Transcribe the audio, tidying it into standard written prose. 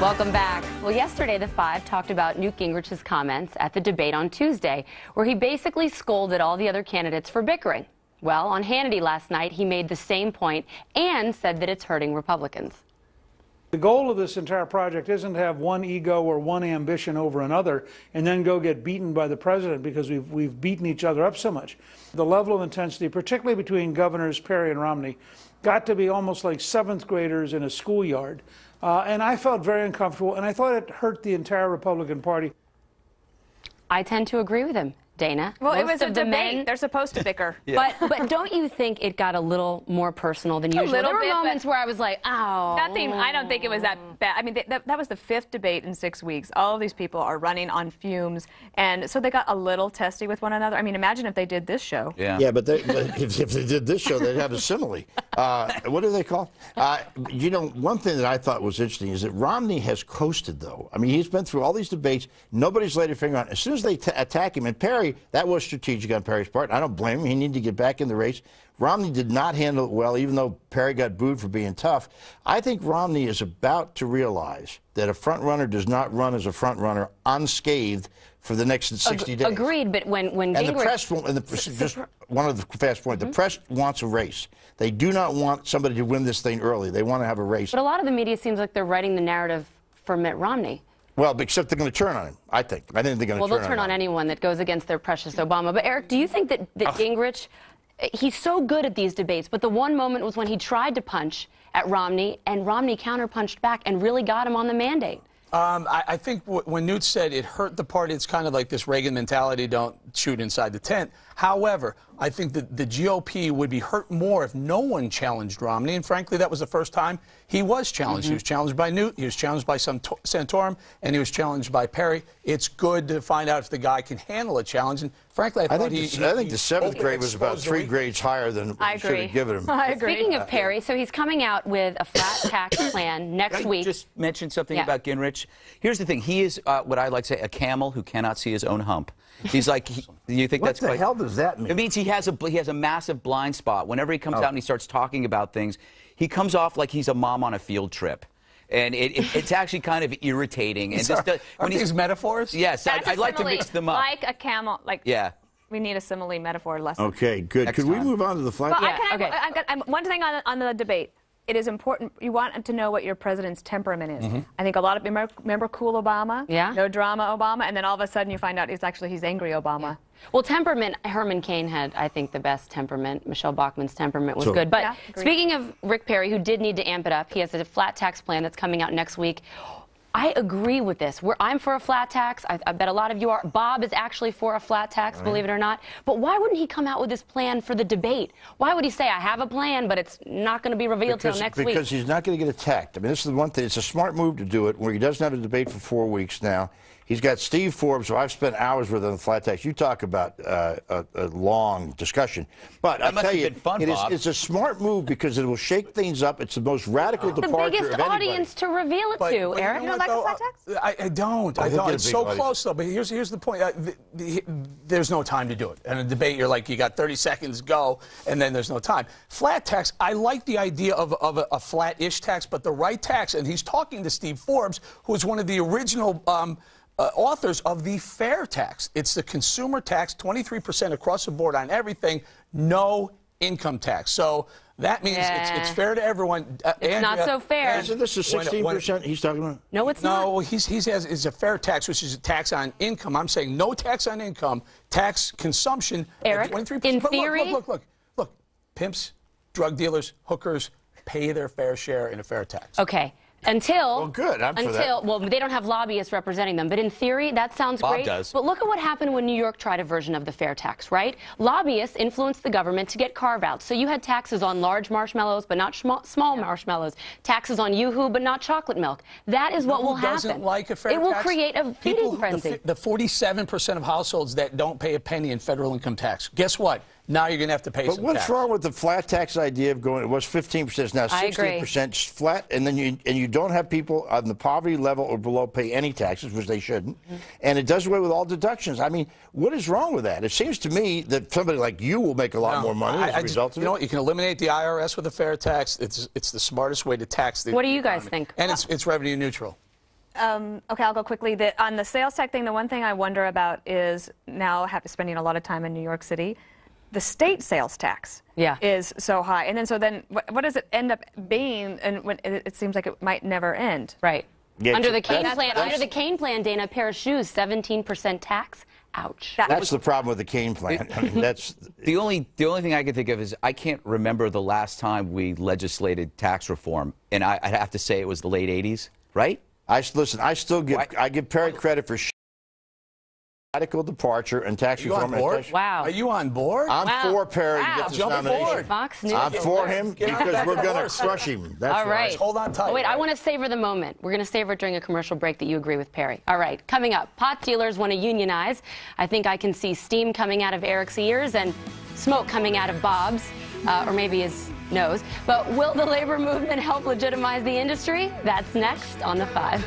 Welcome back. Well, yesterday, the Five talked about Newt Gingrich's comments at the debate on Tuesday, where he basically scolded all the other candidates for bickering. Well, on Hannity last night, he made the same point and said that it's hurting Republicans. The goal of this entire project isn't to have one ego or one ambition over another and then go get beaten by the president because we've beaten each other up so much. The level of intensity, particularly between Governors Perry and Romney, got to be almost like seventh graders in a schoolyard. And I felt very uncomfortable, and I thought it hurt the entire Republican Party. I tend to agree with him, Dana. Well, Most it was a of the debate. men, They're supposed to bicker. but don't you think it got a little more personal than usual? little There were bit, moments where I was like, oh. Nothing. I don't think it was that bad. I mean, that was the 5th debate in 6 weeks. All of these people are running on fumes, and so they got a little testy with one another. I mean, imagine if they did this show. Yeah, but if they did this show, they'd have a simile. What do they call? You know, one thing that I thought was interesting is that Romney has coasted, though. I mean, he's been through all these debates. Nobody's laid a finger on it. As soon as they attack him, and Perry, that was strategic on Perry's part. I don't blame him. He needed to get back in the race. Romney did not handle it well, even though Perry got booed for being tough. I think Romney is about to realize that a front runner does not run as a front runner unscathed for the next 60 days. Agreed, but when and Gingrich... the press won't, just one of the fast point, the press wants a race. They do not want somebody to win this thing early. They want to have a race. But a lot of the media seems like they're writing the narrative for Mitt Romney. Well, except they're going to turn on him, I think. I think they're going to turn on him. Well, they'll turn on anyone that goes against their precious Obama. But, Eric, do you think that Gingrich, he's so good at these debates, but the one moment was when he tried to punch at Romney, and Romney counterpunched back and really got him on the mandate? I think when Newt said it hurt the party, it's kind of like this Reagan mentality, don't shoot inside the tent. However, I think that the GOP would be hurt more if no one challenged Romney. And frankly, that was the first time he was challenged. He was challenged by Newt, he was challenged by Santorum, and he was challenged by Perry. It's good to find out if the guy can handle a challenge. And frankly, I think the seventh grade was about 3 grades higher than we should have given him. I agree. Speaking of Perry, so he's coming out with a flat tax plan next week. Just mention something about Gingrich. Here's the thing. He is what I like to say, a camel who cannot see his own hump. He's like, you think that's what the hell does that mean? It means he has a massive blind spot. Whenever he comes out and he starts talking about things, he comes off like he's a mom on a field trip. And it's actually kind of irritating. And Are these metaphors? Yes, I like to mix them up. Like a camel. Like, yeah. We need a simile metaphor lesson. Okay, good. Could we move on to the flag? Well, one thing on the debate. It is important. You want to know what your president's temperament is. I think a lot of remember cool Obama? Yeah. No drama Obama, and then all of a sudden you find out he's angry Obama. Yeah. Well, temperament, Herman Cain had, I think, the best temperament. Michelle Bachmann's temperament was good. But speaking of Rick Perry, who did need to amp it up, he has a flat tax plan that's coming out next week. I agree with this. I'm for a flat tax. I bet a lot of you are. Bob is actually for a flat tax, believe it or not. But why wouldn't he come out with this plan for the debate? Why would he say, I have a plan, but it's not going to be revealed till next week? Because he's not going to get attacked. I mean, this is the one thing. It's a smart move to do it where he doesn't have a debate for 4 weeks now. He's got Steve Forbes, who I've spent hours with on the flat tax. You talk about a long discussion. But I tell you, it's a smart move because it will shake things up. It's the most radical departure of anybody. The biggest audience to reveal it to, Eric. You don't like a flat tax? I don't. It's so close, though. But here's the point. There's no time to do it. In a debate, you're like, you got 30 seconds, go, and then there's no time. Flat tax, I like the idea of a flat-ish tax, but the right tax, and he's talking to Steve Forbes, who was one of the original authors of the fair tax. It's the consumer tax, 23% across the board on everything, no income tax. So that means it's fair to everyone. It's not so fair. Isn't this the 16% he's talking about? No, it's not. No, it's a fair tax, which is a tax on income. I'm saying no tax on income, tax consumption. Eric, 23%. in theory... Look. Pimps, drug dealers, hookers pay their fair share in a fair tax. Okay. Until, well, good. I'm for that. Well, they don't have lobbyists representing them, but in theory, that sounds great. Bob does. But look at what happened when New York tried a version of the fair tax, right? Lobbyists influenced the government to get carve-outs. So you had taxes on large marshmallows, but not small marshmallows. Taxes on Yoo-Hoo, but not chocolate milk. That is what will happen. Doesn't like a fair tax? It will tax? create a feeding frenzy. The 47% of households that don't pay a penny in federal income tax. Guess what? Now you're going to have to pay some tax. But what's wrong with the flat tax idea of going? It was 15%, it's now 16% flat, and then you don't have people on the poverty level or below pay any taxes, which they shouldn't, and it does away with all deductions. I mean, what is wrong with that? It seems to me that somebody like you will make a lot more money as a result of it. You know what? You can eliminate the IRS with a fair tax. It's the smartest way to tax the What do you guys think? And it's revenue neutral. Okay, I'll go quickly. On the sales tax thing, the one thing I wonder about is now spending a lot of time in New York City, the state sales tax is so high. And then what does it end up being? And when it seems like it might never end. Right. Yeah, under the Kaine plan, Dana, a pair of shoes, 17% tax. Ouch. That's the problem with the Kaine plan. I mean, that's the only thing I can think of is I can't remember the last time we legislated tax reform, and I'd have to say it was the late '80s, right? I still give Perry credit for radical departure and tax reform. Wow. Are you on board? I'm for Perry to get this nomination. Fox News. I'm for him because we're going to crush him. That's all right. Hold on tight. Oh, wait, I want to savor the moment. We're going to savor it during a commercial break that you agree with Perry. All right, coming up, pot dealers want to unionize. I think I can see steam coming out of Eric's ears and smoke coming out of Bob's, or maybe his nose. But will the labor movement help legitimize the industry? That's next on The Five.